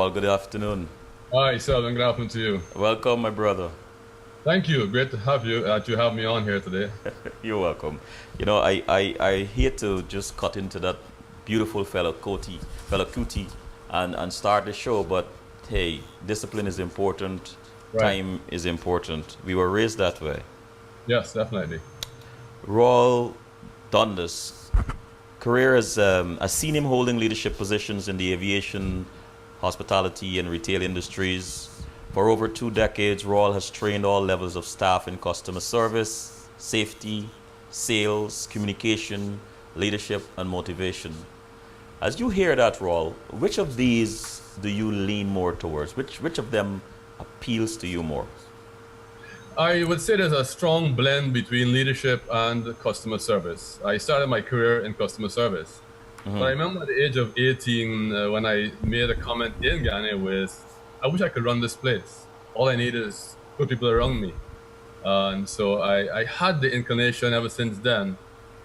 Rawle, good afternoon. Hi, Selvin. Good afternoon to you. Welcome, my brother. Thank you. Great to have you. To have me on here today. You're welcome. I hate to just cut into that beautiful fellow cutie, and start the show, but hey, discipline is important, Right. time is important. We were raised that way. Yes, definitely. Rawle Dundass, career as I've seen him holding leadership positions in the aviation, hospitality, and retail industries. For over 2 decades, Rawle has trained all levels of staff in customer service, safety, sales, communication, leadership, and motivation. As you hear that, Rawle, which of these do you lean more towards? Which of them appeals to you more? I would say there's a strong blend between leadership and customer service. I started my career in customer service. But I remember at the age of 18, when I made a comment in Ghana with, I wish I could run this place. All I need is good people around me. And so I had the inclination ever since then.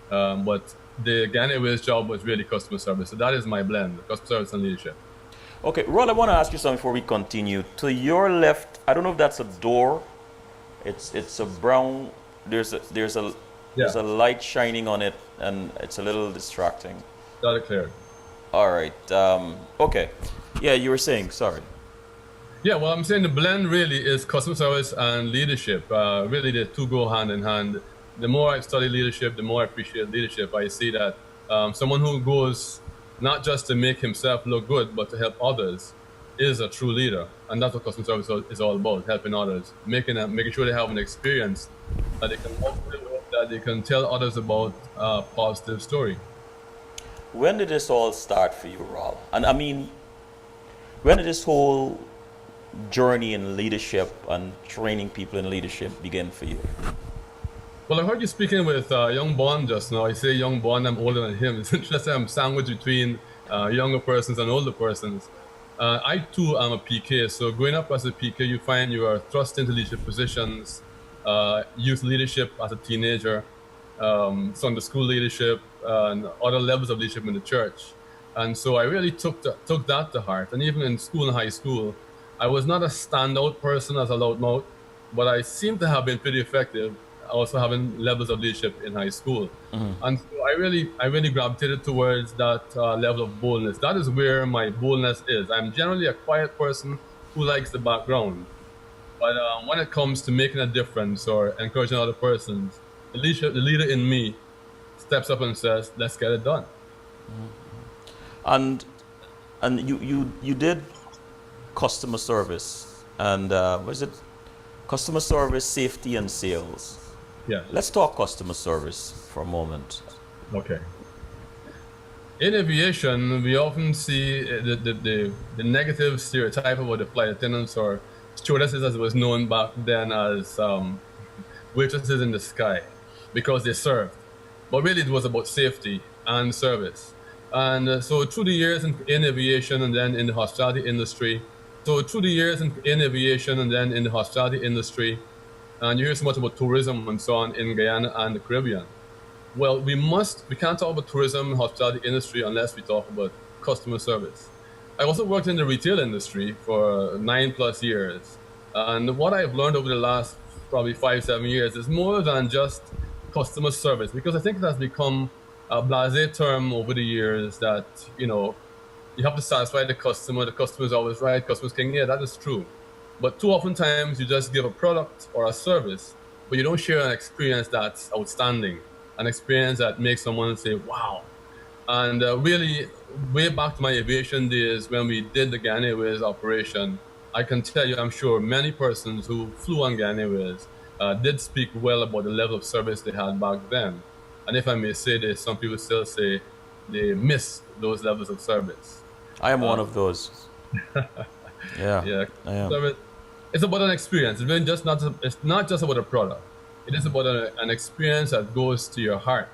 But the Ghana Airways job was really customer service. So that is my blend, customer service and leadership. Okay, Rawle, I want to ask you something before we continue. To your left, I don't know if that's a door. It's a brown. There's a Yeah, light shining on it, and it's a little distracting. got it clear. All right. Okay. Yeah, you were saying. Sorry. Yeah, well, I'm saying the blend really is customer service and leadership. Really, the two go hand in hand. The more I study leadership, the more I appreciate leadership. I see that someone who goes not just to make himself look good, but to help others is a true leader. And that's what customer service is all about, helping others, making sure they have an experience that they can walk away with, that they can tell others about a positive story. When did this all start for you, Rawle? And I mean, when did this whole journey in leadership and training people in leadership begin for you? Well, I heard you speaking with young Bond just now. I say young Bond, I'm older than him. It's interesting, I'm sandwiched between younger persons and older persons. I too am a PK. So growing up as a PK, you find you are thrust into leadership positions, youth leadership as a teenager, Sunday school leadership, and other levels of leadership in the church. And so I really took that to heart. And even in school and high school, I was not a standout person as a loudmouth, but I seem to have been pretty effective, also having levels of leadership in high school. And so I really gravitated towards that level of boldness. That is where my boldness is. I'm generally a quiet person who likes the background. But when it comes to making a difference or encouraging other persons, the leader in me steps up and says, let's get it done. And you did customer service and was it customer service, safety, and sales? Yeah. Let's talk customer service for a moment. Okay. In aviation, we often see the negative stereotype about the flight attendants or stewardesses, as it was known back then as waitresses in the sky, because they served. But really, it was about safety and service. And so through the years in aviation and then in the hospitality industry, and you hear so much about tourism and so on in Guyana and the Caribbean. Well, we can't talk about tourism and hospitality industry unless we talk about customer service. I also worked in the retail industry for 9+ years. And what I've learned over the last probably 5, 7 years is more than just customer service, because I think it has become a blasé term over the years that, you have to satisfy the customer. The customer is always right. Customer's king. Yeah, that is true. But too often times you just give a product or a service, but you don't share an experience that's outstanding, an experience that makes someone say, wow. And really, way back to my aviation days when we did the Ghana Airways operation, I can tell you, I'm sure many persons who flew on Ghana Airways did speak well about the level of service they had back then. And if I may say this, some people still say they miss those levels of service. I am one of those. Yeah, Yeah, I am. service. It's about an experience. It's really just not. It's not just about a product. It is about an experience that goes to your heart,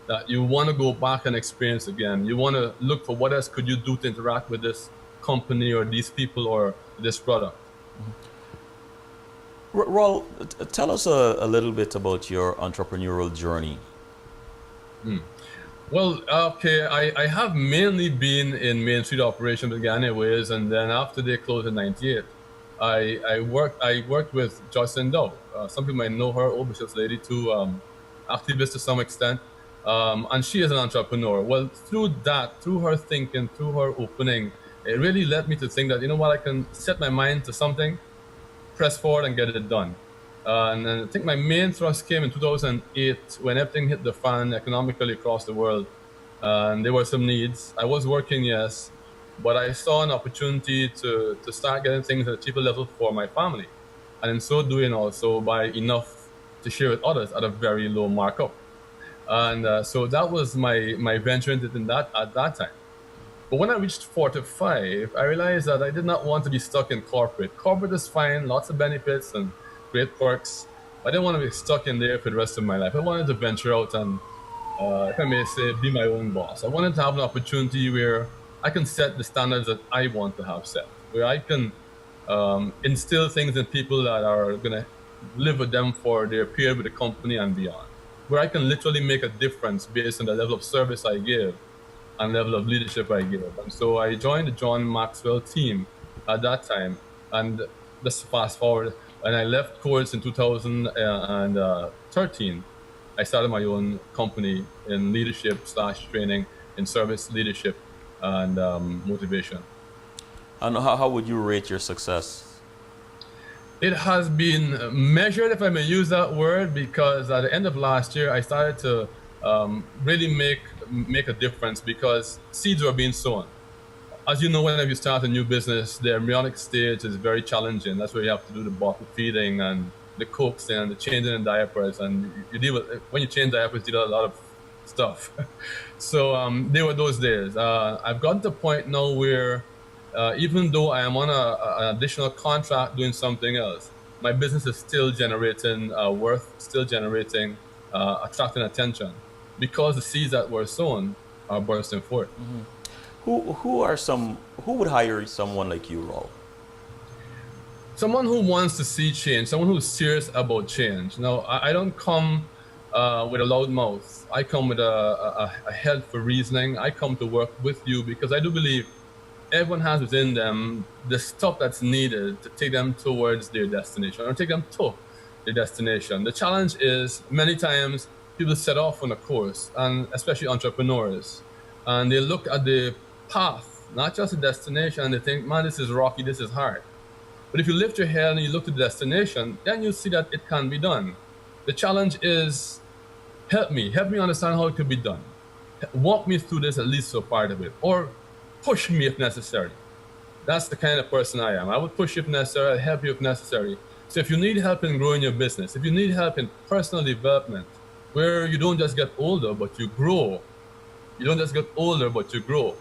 that you want to go back and experience again. You want to look for what else could you do to interact with this company or these people or this product. Rawle, tell us a little bit about your entrepreneurial journey. Well, okay, I have mainly been in Main Street operation with Ghana Airways, and then after they closed in '98, I worked with Jocelyn Dow. Some people might know her, old Bishop's lady too, activist to some extent, and she is an entrepreneur. Well, through that, through her thinking, through her opening, it really led me to think that, you know what, I can set my mind to something, press forward and get it done. And I think my main thrust came in 2008 when everything hit the fan economically across the world. And there were some needs. I was working, yes, but I saw an opportunity to start getting things at a cheaper level for my family. And in so doing, also buy enough to share with others at a very low markup. And so that was my venture into that at that time. But when I reached 45, I realized that I did not want to be stuck in corporate. Corporate is fine, lots of benefits and great perks. I didn't want to be stuck in there for the rest of my life. I wanted to venture out and, if I may say, be my own boss. I wanted to have an opportunity where I can set the standards that I want to have set, where I can instill things in people that are going to live with them for their period with the company and beyond, where I can literally make a difference based on the level of service I give and level of leadership I give. And so I joined the John Maxwell team at that time. And just fast forward, when I left course in 2013, I started my own company in leadership / training in service leadership and motivation. And how would you rate your success? It has been measured, if I may use that word, because at the end of last year, I started to really make a difference because seeds were being sown. As you know, whenever you start a new business, the embryonic stage is very challenging. That's where you have to do the bottle feeding and the coaxing and the changing in diapers. And you deal with, when you change diapers, you deal with a lot of stuff. So there were those days. I've gotten to the point now where even though I am on an additional contract doing something else, my business is still generating worth, still generating, attracting attention because the seeds that were sown are bursting forth. Mm-hmm. Who would hire someone like you, Rawle? Someone who wants to see change, someone who's serious about change. Now, I don't come with a loud mouth. I come with a head for reasoning. I come to work with you because I do believe everyone has within them the stuff that's needed to take them towards their destination or take them to their destination. The challenge is many times people set off on a course, and especially entrepreneurs, and they look at the path, not just the destination, and they think, man, this is rocky, this is hard. But if you lift your head and you look to the destination, then you see that it can be done. The challenge is, help me understand how it could be done. Walk me through this, at least so part of it, or push me if necessary. That's the kind of person I am. I would push you if necessary, I'll help you if necessary. So if you need help in growing your business, if you need help in personal development, where you don't just get older, but you grow. You don't just get older, but you grow.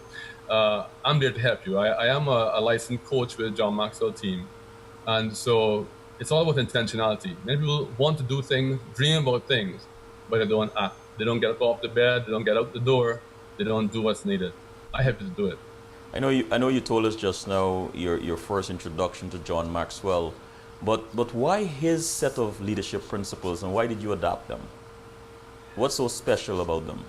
I'm there to help you. I am a licensed coach with John Maxwell team. And so it's all about intentionality. Many people want to do things, dream about things, but they don't act. They don't get up off the bed. They don't get out the door. They don't do what's needed. I help you to do it. I know you told us just now your first introduction to John Maxwell, but why his set of leadership principles and why did you adopt them? What's so special about them?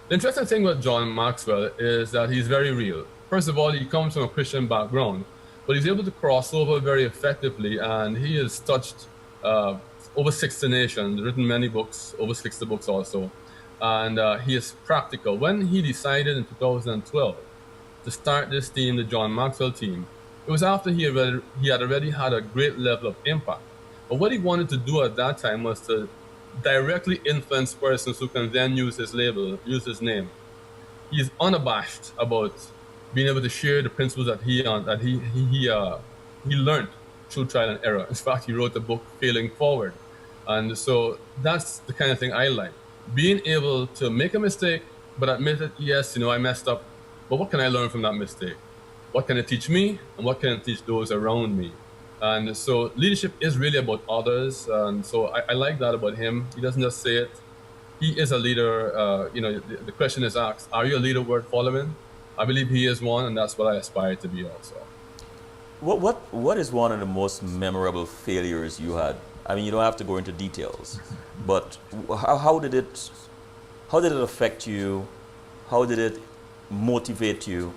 The interesting thing with John Maxwell is that he's very real. First of all, he comes from a Christian background, but he's able to cross over very effectively, and he has touched over 60 nations, written many books, over 60 books also, and he is practical. When he decided in 2012 to start this team, the John Maxwell team, it was after he had already had a great level of impact. But what he wanted to do at that time was to directly influence persons who can then use his label, use his name. He's unabashed about being able to share the principles that he learned through trial and error. In fact, he wrote a book, Failing Forward. And so that's the kind of thing I like. Being able to make a mistake, but admit that, yes, I messed up, but what can I learn from that mistake? What can it teach me? And what can it teach those around me? And so leadership is really about others. And so I like that about him. He doesn't just say it. He is a leader. The question is asked, are you a leader worth following? I believe he is one, and that's what I aspire to be also. What is one of the most memorable failures you had? I mean, you don't have to go into details, but how did it affect you How did it motivate you?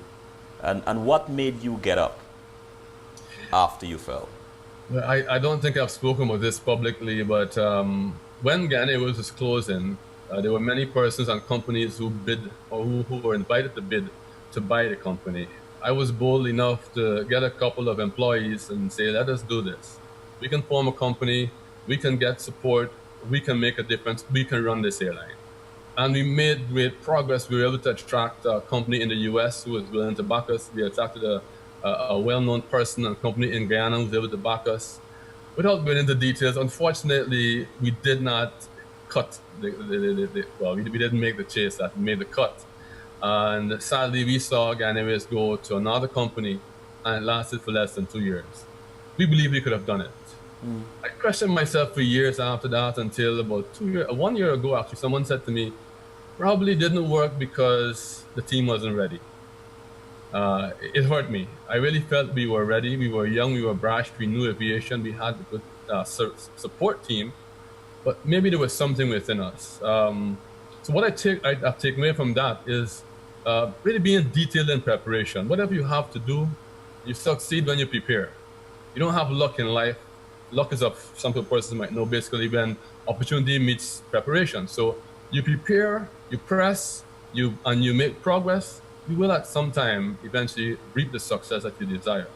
And what made you get up after you fell? Well, I don't think I've spoken about this publicly, but when Ghana was closing, there were many persons and companies who bid or who were invited to bid to buy the company. I was bold enough to get a couple of employees and say, let us do this. We can form a company, we can get support, we can make a difference, we can run this airline. And we made great progress. We were able to attract a company in the US who was willing to back us. We attracted a well-known person and company in Guyana who was able to back us. Without going into details, unfortunately, we did not cut well, we didn't make the chase, that we made the cut. And sadly, we saw Ghana Airways go to another company, and it lasted for less than 2 years. We believe we could have done it. I questioned myself for years after that until about 1 year ago, actually, someone said to me, probably didn't work because the team wasn't ready. It hurt me. I really felt we were ready. We were young, we were brash, we knew aviation, we had a good support team, but maybe there was something within us. So what I've taken away from that is really being detailed in preparation. Whatever you have to do, you succeed when you prepare. You don't have luck in life. Luck is some persons might know, basically when opportunity meets preparation. So you prepare, you press, and you make progress, you will at some time eventually reap the success that you desire.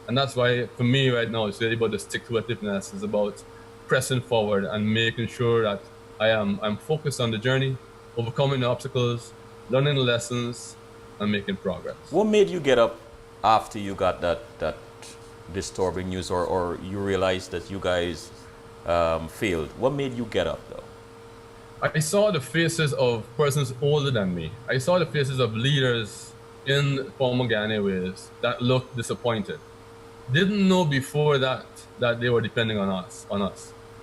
And that's why for me right now, it's really about the stick-to-itiveness. It's about pressing forward and making sure that I'm focused on the journey, overcoming the obstacles, learning the lessons, and making progress. What made you get up after you got that disturbing news, or you realized that you guys failed? What made you get up, though? I saw the faces of persons older than me. I saw the faces of leaders in former Ghana Airways that looked disappointed. Didn't know before that they were depending on us.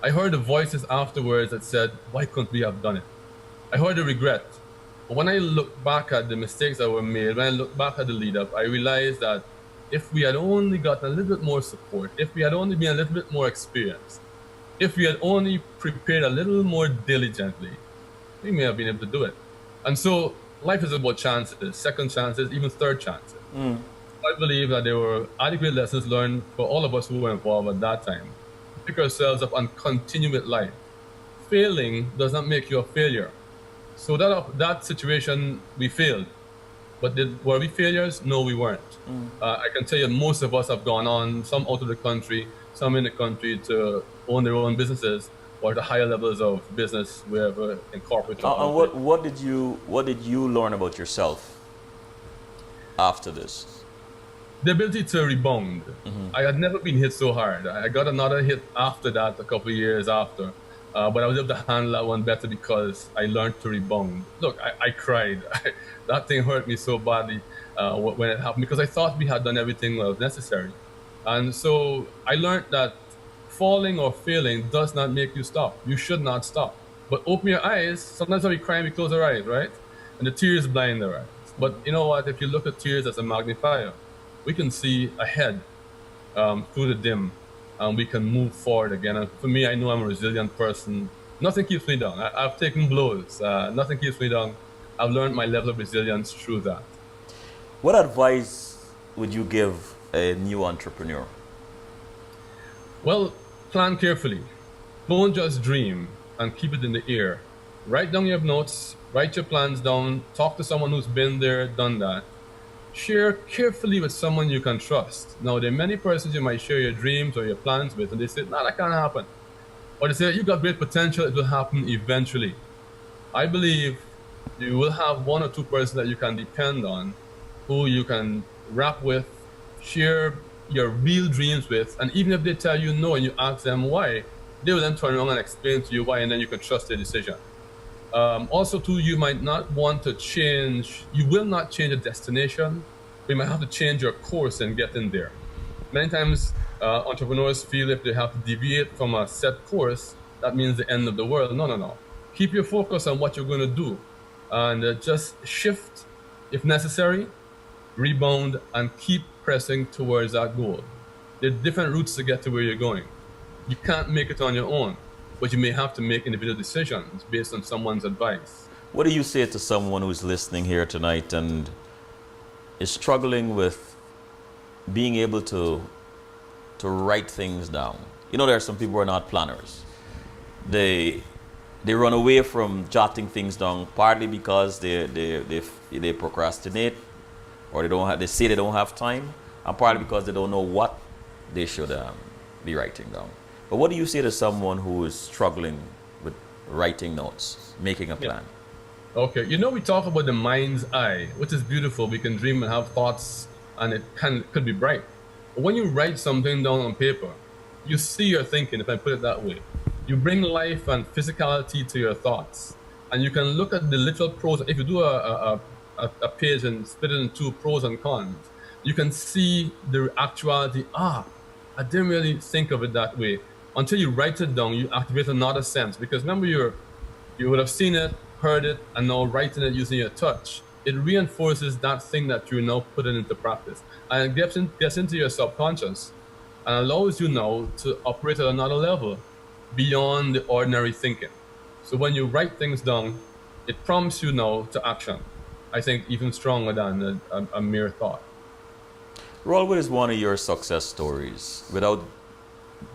I heard the voices afterwards that said, why couldn't we have done it? I heard the regret. But when I look back at the mistakes that were made, when I look back at the lead up, I realized that if we had only gotten a little bit more support, if we had only been a little bit more experienced, if we had only prepared a little more diligently, we may have been able to do it. And so life is about chances, second chances, even third chances. I believe that there were adequate lessons learned for all of us who were involved at that time. Pick ourselves up and continue with life. Failing does not make you a failure. So that situation, we failed. But were we failures? No, we weren't. I can tell you most of us have gone on, some out of the country, some in the country, to own their own businesses or to higher levels of business, wherever in corporate. And what did you learn about yourself after this? The ability to rebound. I had never been hit so hard. I got another hit after that, a couple of years after. But I was able to handle that one better because I learned to rebound. Look, I cried. That thing hurt me so badly when it happened because I thought we had done everything that was necessary. And so I learned that falling or failing does not make you stop. You should not stop. But open your eyes. Sometimes when we cry, we close our eyes, right? And the tears blind our eyes. But you know what? If you look at tears as a magnifier, we can see ahead through the dim. And we can move forward again. And for me, I know I'm a resilient person. Nothing keeps me down. I've taken blows. Nothing keeps me down. I've learned my level of resilience through that. What advice would you give a new entrepreneur? Well, plan carefully. Don't just dream and keep it in the air. Write down your notes, write your plans down, talk to someone who's been there, done that. Share carefully with someone you can trust. Now, there are many persons you might share your dreams or your plans with, and they say, no, that can't happen. Or they say, you got great potential, it will happen eventually. I believe you will have one or two persons that you can depend on, who you can rap with, share your real dreams with, and even if they tell you no and you ask them why, they will then turn around and explain to you why, and then you can trust their decision. Also, too, you might not want to change, you will not change a destination, but you might have to change your course and get in there. Many times, entrepreneurs feel if they have to deviate from a set course, that means the end of the world. No. Keep your focus on what you're going to do, and just shift if necessary, rebound, and keep pressing towards that goal. There are different routes to get to where you're going. You can't make it on your own, but you may have to make individual decisions based on someone's advice. What do you say to someone who's listening here tonight and is struggling with being able to write things down? You know, there are some people who are not planners. They run away from jotting things down partly because they procrastinate, or they say they don't have time, and partly because they don't know what they should be writing down. But what do you say to someone who is struggling with writing notes, making a plan? Okay, you know, we talk about the mind's eye, which is beautiful. We can dream and have thoughts, and it could be bright. But when you write something down on paper, you see your thinking, if I put it that way. You bring life and physicality to your thoughts, and you can look at the literal pros. If you do a page and split it into pros and cons, you can see the actuality. I didn't really think of it that way. Until you write it down, you activate another sense. Because remember, you would have seen it, heard it, and now writing it using your touch. It reinforces that thing that you're now putting into practice. And it gets into your subconscious and allows you now to operate at another level beyond the ordinary thinking. So when you write things down, it prompts you now to action. I think even stronger than a mere thought. Rawle, what is one of your success stories? Without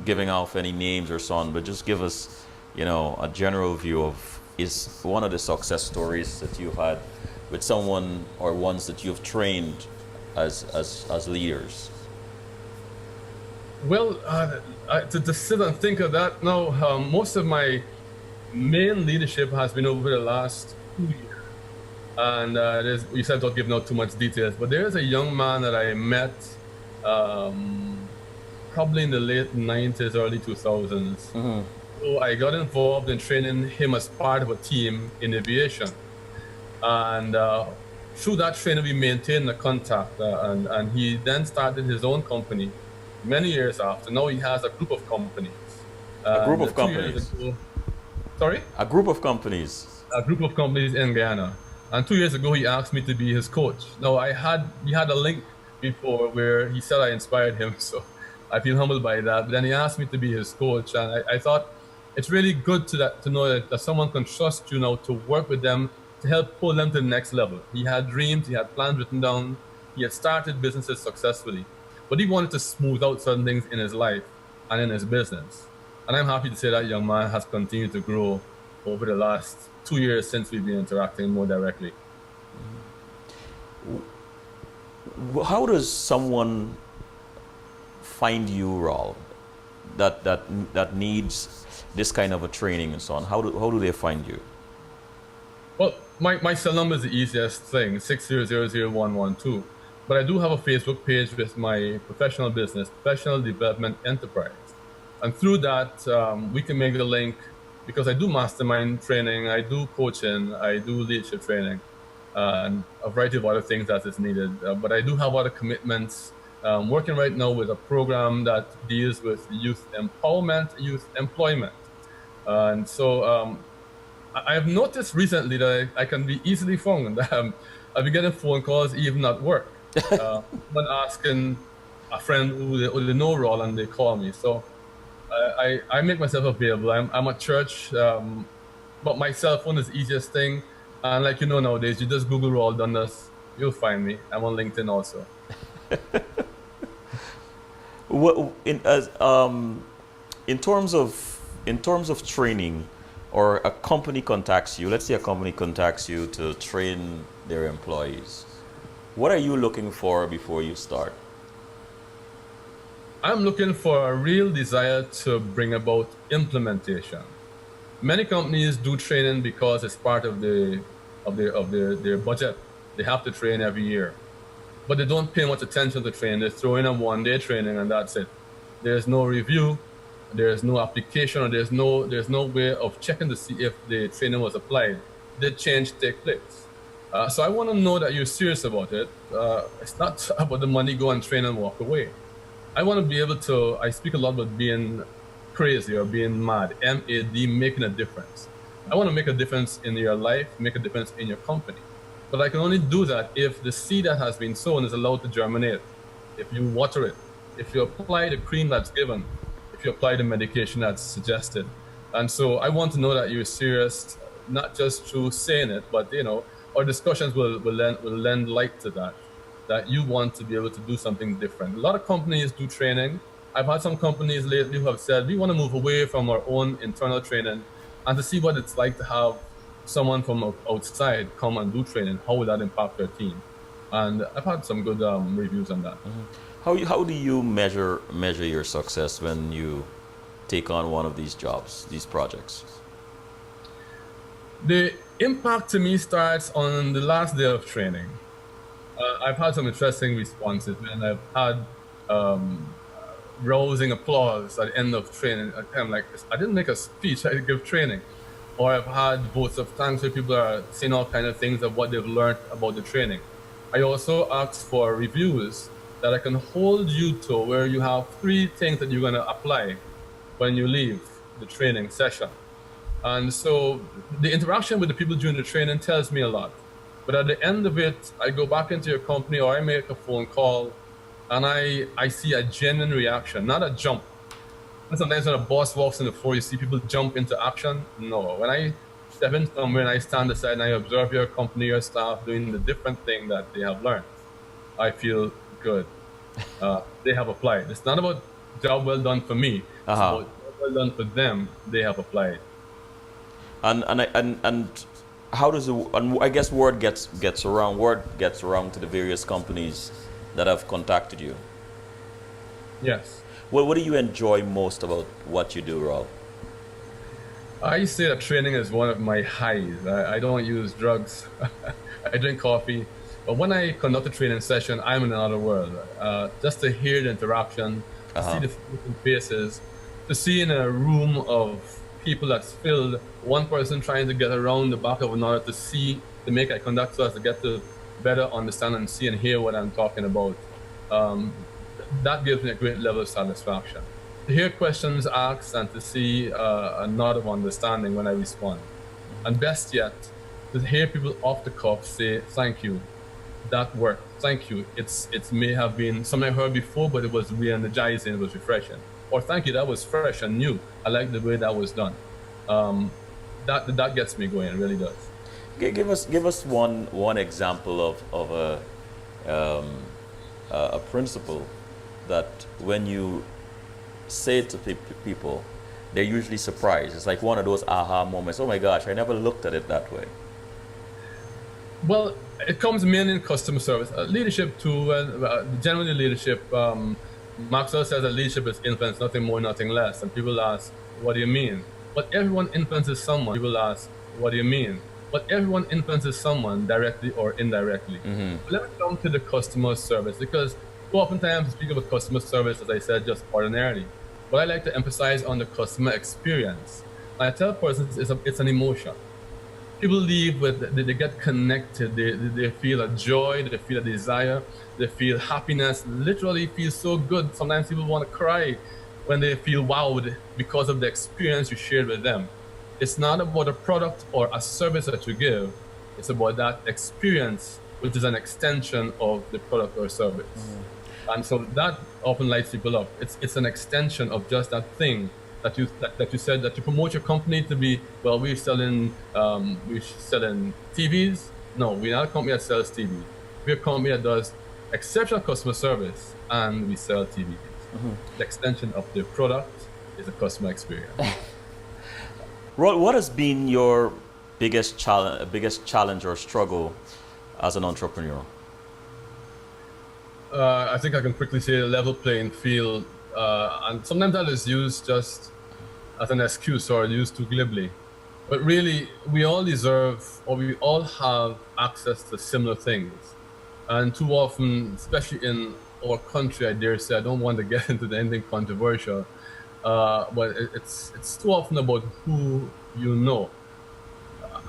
giving off any names or so on, but just give us, a general view of is one of the success stories that you've had with someone or ones that you've trained as leaders. Well, to sit and think of that now, most of my main leadership has been over the last 2 years. And you said don't give out too much details, but there's a young man that I met probably in the late 90s, early 2000s. Mm-hmm. So I got involved in training him as part of a team in aviation. And through that training, we maintained the contact. And he then started his own company many years after. Now he has a group of companies. A group of companies? Sorry? A group of companies? A group of companies in Guyana. And 2 years ago, he asked me to be his coach. Now, we had a link before where he said I inspired him, so I feel humbled by that. But then he asked me to be his coach, and I thought it's really good to know that someone can trust you now to work with them to help pull them to the next level. He had dreams, he had plans written down, he had started businesses successfully, but he wanted to smooth out certain things in his life and in his business. And I'm happy to say that young man has continued to grow over the last 2 years since we've been interacting more directly. How does someone find you, Rawle, that needs this kind of a training and so on? How do they find you? Well, my cell number is the easiest thing, 6000112. But I do have a Facebook page with my professional business, Professional Development Enterprise. And through that, we can make the link, because I do mastermind training, I do coaching, I do leadership training, and a variety of other things that is needed. But I do have other commitments. Working right now with a program that deals with youth empowerment, youth employment. And so I have noticed recently that I can be easily found. I've been getting phone calls even at work. When asking a friend who they know Rawle, and they call me. So I make myself available. I'm at church, but my cell phone is the easiest thing. And like nowadays, you just Google Rawle Dundass, you'll find me. I'm on LinkedIn also. In terms of training, or a company contacts you, let's say a company contacts you to train their employees, what are you looking for before you start? I'm looking for a real desire to bring about implementation. Many companies do training because it's part of their budget. They have to train every year, but they don't pay much attention to training. They throw in a one-day training and that's it. There's no review, there's no application, or there's no way of checking to see if the training was applied. Did change take place? So I want to know that you're serious about it. It's not about the money, go and train and walk away. I want to be able to, I speak a lot about being crazy or being mad, M-A-D, making a difference. I want to make a difference in your life, make a difference in your company. But I can only do that if the seed that has been sown is allowed to germinate, if you water it, if you apply the cream that's given, if you apply the medication that's suggested. And so I want to know that you're serious. not just through saying it, but our discussions will lend light to that you want to be able to do something different. A lot of companies do training. I've had some companies lately who have said we want to move away from our own internal training and to see what it's like to have someone from outside come and do training. How will that impact their team? And I've had some good reviews on that. How do you measure your success when you take on one of these jobs, these projects? The impact to me starts on the last day of training. I've had some interesting responses, and I've had rousing applause at the end of training. I'm like, I didn't make a speech, I give training. Or I've had votes of thanks where people are saying all kinds of things of what they've learned about the training. I also ask for reviews that I can hold you to, where you have 3 things that you're going to apply when you leave the training session. And so the interaction with the people during the training tells me a lot. But at the end of it, I go back into your company or I make a phone call and I see a genuine reaction, not a jump. And sometimes when a boss walks in the floor, you see people jump into action. No, when I step in somewhere and I stand aside and I observe your company, your staff doing the different thing that they have learned, I feel good. They have applied. It's not about job well done for me. It's about job well done for them. They have applied. And how does I guess word gets around to the various companies that have contacted you? Yes. Well, what do you enjoy most about what you do, Rawle? I say that training is one of my highs. I don't use drugs. I drink coffee. But when I conduct a training session, I'm in another world. Just to hear the interaction, to see the different faces, to see in a room of people that's filled, one person trying to get around the back of another to make eye contact so as to get to better understand and see and hear what I'm talking about. That gives me a great level of satisfaction. To hear questions asked and to see a nod of understanding when I respond. And best yet, to hear people off the cuff say, thank you, that worked, thank you. It may have been something I heard before, but it was re-energizing, it was refreshing. Or thank you, that was fresh and new. I like the way that was done. That gets me going, it really does. Give us one example of a principle that when you say it to people, they're usually surprised. It's like one of those aha moments. Oh my gosh, I never looked at it that way. Well, it comes mainly in customer service. Leadership too, generally leadership. Maxwell says that leadership is influence, nothing more, nothing less. And people ask, what do you mean? But everyone influences someone. People ask, what do you mean? But everyone influences someone directly or indirectly. Let me come to the customer service, because oftentimes we speak about customer service, as I said, just ordinarily. But I like to emphasize on the customer experience. And I tell persons it's an emotion. People leave they get connected, they feel a joy, they feel a desire, they feel happiness, literally feel so good. Sometimes people want to cry when they feel wowed because of the experience you shared with them. It's not about a product or a service that you give, it's about that experience, which is an extension of the product or service. And so that often lights people up. It's an extension of just that thing that you said, that you promote your company to be, well, we're selling TVs. No, we're not a company that sells TVs. We're a company that does exceptional customer service and we sell TVs. The extension of the product is the customer experience. Rawle, what has been your biggest challenge or struggle as an entrepreneur? I think I can quickly say a level playing field, and sometimes that is used just as an excuse or used too glibly. But really, we all deserve, or we all have access to similar things. And too often, especially in our country, I dare say, I don't want to get into anything controversial, but it's too often about who you know.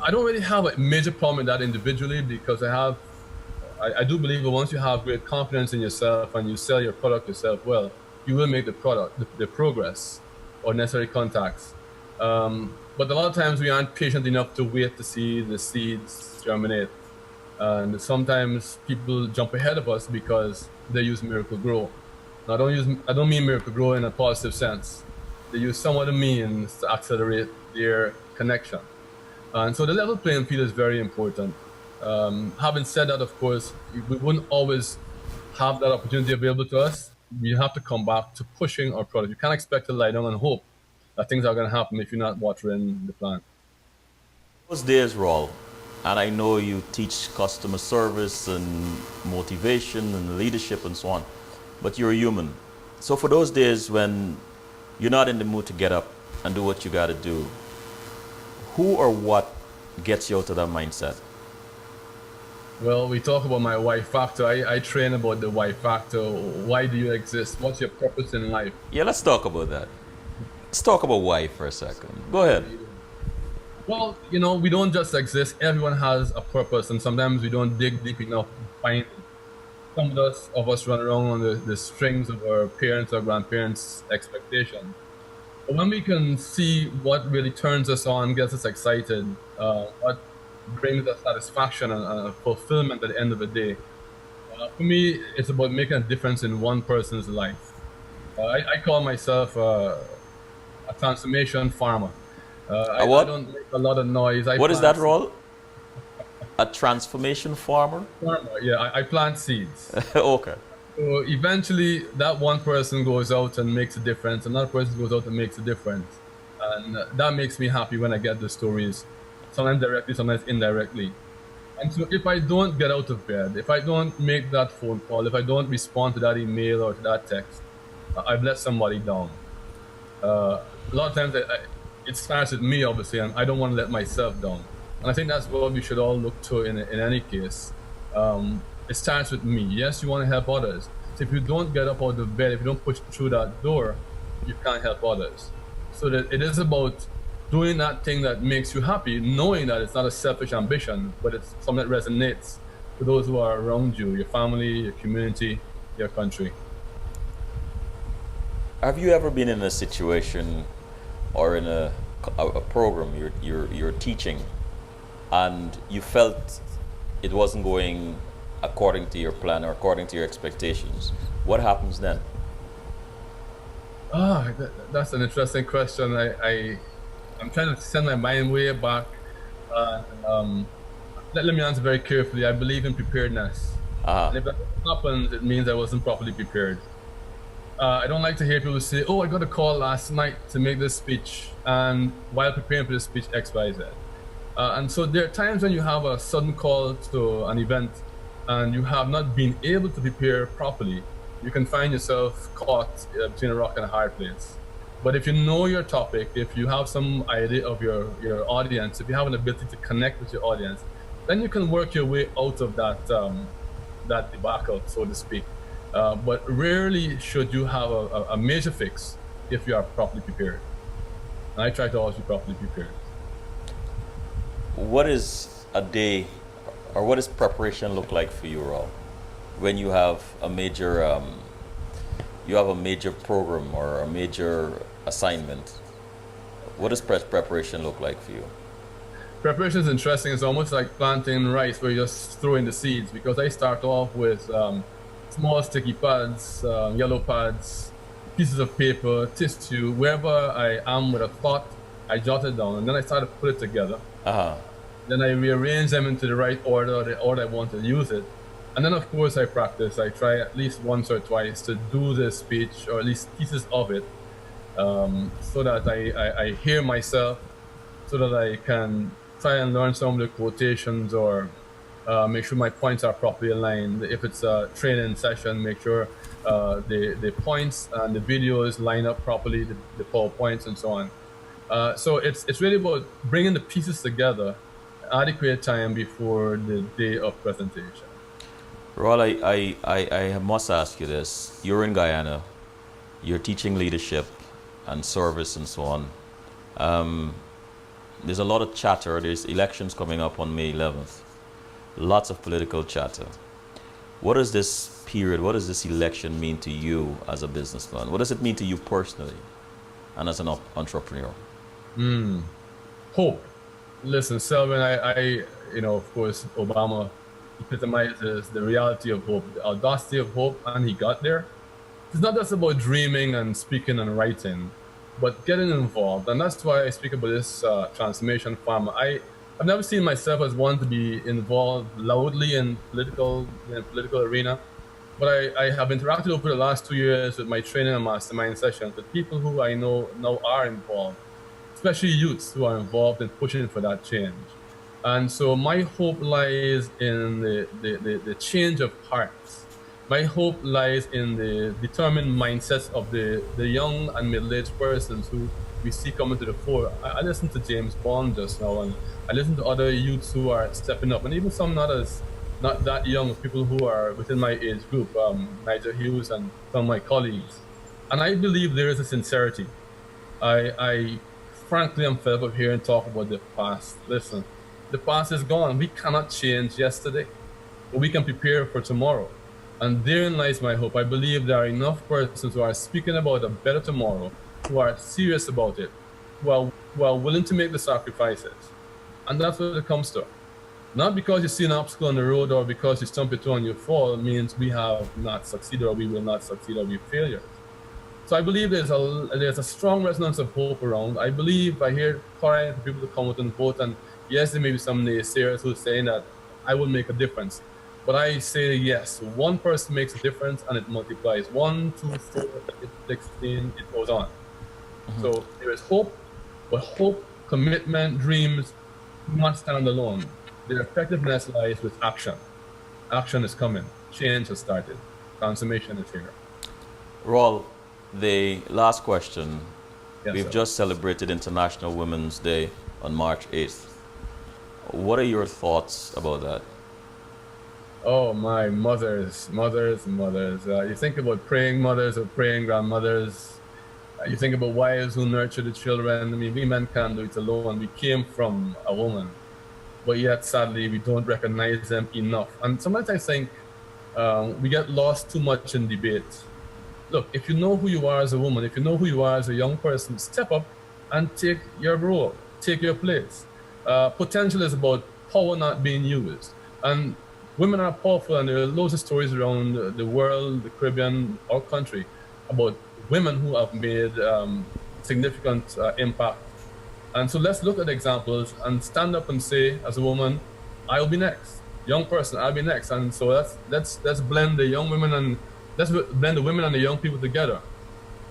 I don't really have a major problem with that individually, because I do believe that once you have great confidence in yourself and you sell your product yourself well, you will make the progress or necessary contacts. But a lot of times we aren't patient enough to wait to see the seeds germinate. And sometimes people jump ahead of us because they use Miracle Grow. Now, I don't mean Miracle Grow in a positive sense. They use some other means to accelerate their connection. And so the level playing field is very important. Having said that, of course, we wouldn't always have that opportunity available to us. We have to come back to pushing our product. You can't expect to lie down and hope that things are going to happen if you're not watering the plant. Those days, Rawle, and I know you teach customer service and motivation and leadership and so on, but you're a human. So for those days when you're not in the mood to get up and do what you got to do, who or what gets you out of that mindset? Well, we talk about my why factor. I train about the why factor. Why do you exist? What's your purpose in life? Yeah, let's talk about that. Let's talk about why for a second. Go ahead. Well, we don't just exist. Everyone has a purpose, and sometimes we don't dig deep enough to find it. Some of us run around on the strings of our parents or grandparents' expectations. But when we can see what really turns us on, gets us excited, what brings us satisfaction and fulfillment at the end of the day, for me, it's about making a difference in one person's life. I call myself a transformation farmer. A I what? don't make a lot of noise. What is that, Rawle? A transformation farmer? Farmer, yeah, I plant seeds. Okay. So eventually, that one person goes out and makes a difference, another person goes out and makes a difference. And that makes me happy when I get the stories, sometimes directly, sometimes indirectly. And so if I don't get out of bed, if I don't make that phone call, if I don't respond to that email or to that text, I've let somebody down. A lot of times it starts with me, obviously, and I don't want to let myself down. And I think that's what we should all look to in any case. It starts with me. Yes, you want to help others. So if you don't get up out of bed, if you don't push through that door, you can't help others. So that it is about doing that thing that makes you happy, knowing that it's not a selfish ambition, but it's something that resonates with those who are around you, your family, your community, your country. Have you ever been in a situation or in a program you're teaching and you felt it wasn't going according to your plan or according to your expectations? What happens then? That's an interesting question. I'm trying to send my mind way back. Let me answer very carefully. I believe in preparedness. And if that happens, it means I wasn't properly prepared. I don't like to hear people say, "Oh, I got a call last night to make this speech, and while preparing for this speech, X, Y, Z." And so there are times when you have a sudden call to an event and you have not been able to prepare properly. You can find yourself caught between a rock and a hard place. But if you know your topic, if you have some idea of your audience, if you have an ability to connect with your audience, then you can work your way out of that debacle, so to speak. But rarely should you have a major fix if you are properly prepared. And I try to always be properly prepared. What is a day, or what does preparation look like for you, Rawle, when you have a major program or a major assignment? What does preparation look like for you? Preparation is interesting. It's almost like planting rice where you just throw in the seeds, because I start off with small sticky pads, yellow pads, pieces of paper, tissue, wherever I am with a thought, I jot it down, and then I start to put it together. Then I rearrange them into the right order, the order I want to use it. And then, of course, I practice. I try at least once or twice to do the speech, or at least pieces of it, so that I hear myself, so that I can try and learn some of the quotations, or make sure my points are properly aligned. If it's a training session, make sure the points and the videos line up properly, the PowerPoints and so on. So it's really about bringing the pieces together, adequate time before the day of presentation. Rawle, I must ask you this. You're in Guyana. You're teaching leadership and service and so on. There's a lot of chatter. There's elections coming up on May 11th. Lots of political chatter. What does this period, what does this election mean to you as a businessman? What does it mean to you personally and as an entrepreneur? Hope. Listen, Selvin, of course, Obama epitomizes the reality of hope, the audacity of hope, and he got there. It's not just about dreaming and speaking and writing, but getting involved. And that's why I speak about this transformation farm. I've never seen myself as one to be involved loudly in political arena, but I have interacted over the last 2 years with my training and mastermind sessions with people who I know now are involved, especially youths who are involved in pushing for that change. And so my hope lies in the change of hearts. My hope lies in the determined mindsets of the young and middle-aged persons who we see coming to the fore. I listened to James Bond just now, and I listened to other youths who are stepping up, and even some not that young, people who are within my age group, Nigel Hughes and some of my colleagues. And I believe there is a sincerity. I frankly am fed up of hearing talk about the past. Listen, the past is gone. We cannot change yesterday, but we can prepare for tomorrow. And therein lies my hope. I believe there are enough persons who are speaking about a better tomorrow, who are serious about it, who are willing to make the sacrifices. And that's what it comes to. Not because you see an obstacle on the road or because you stump your toe and you fall means we have not succeeded or we will not succeed or we failures. So I believe there's a strong resonance of hope around. I believe I hear crying for people to come out and vote, and yes, there may be some naysayers who are saying that I will make a difference. But I say yes, one person makes a difference and it multiplies. 1, 2, 4, 16, it goes on. So there is hope, but hope, commitment, dreams do not stand alone. Their effectiveness lies with action. Action is coming. Change has started. Transformation is here. Rawle, the last question. Yes, We've sir. just celebrated International Women's Day on March 8th. What are your thoughts about that? Oh, my mothers. You think about praying mothers or praying grandmothers. You think about wives who nurture the children. I mean, we men can't do it alone. We came from a woman, but yet sadly we don't recognize them enough. And sometimes I think we get lost too much in debate. Look, if you know who you are as a woman, if you know who you are as a young person, step up and take your role, take your place. Potential is about power not being used. And women are powerful, and there are loads of stories around the world, the Caribbean, our country, about women who have made significant impact. And so let's look at examples and stand up and say, as a woman, I'll be next. Young person, I'll be next. And so let's blend the young women and let's blend the women and the young people together.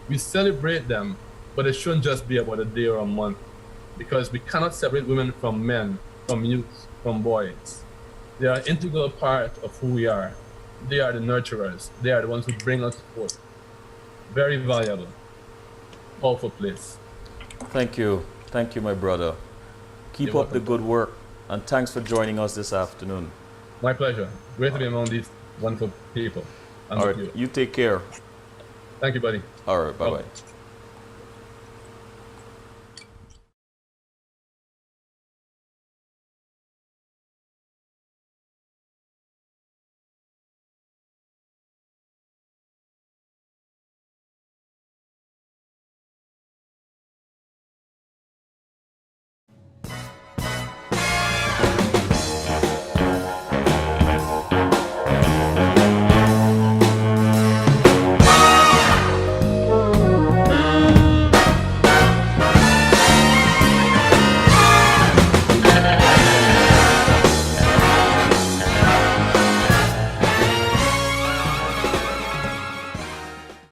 We celebrate them, but it shouldn't just be about a day or a month, because we cannot separate women from men, from youth, from boys. They are an integral part of who we are. They are the nurturers. They are the ones who bring us forth. Very valuable, powerful place. Thank you. Thank you, my brother. Keep You're up the welcome. good work, and thanks for joining us this afternoon. My pleasure. Great to be among these wonderful people. And All with right, you. you take care. Thank you, buddy. All right, bye-bye.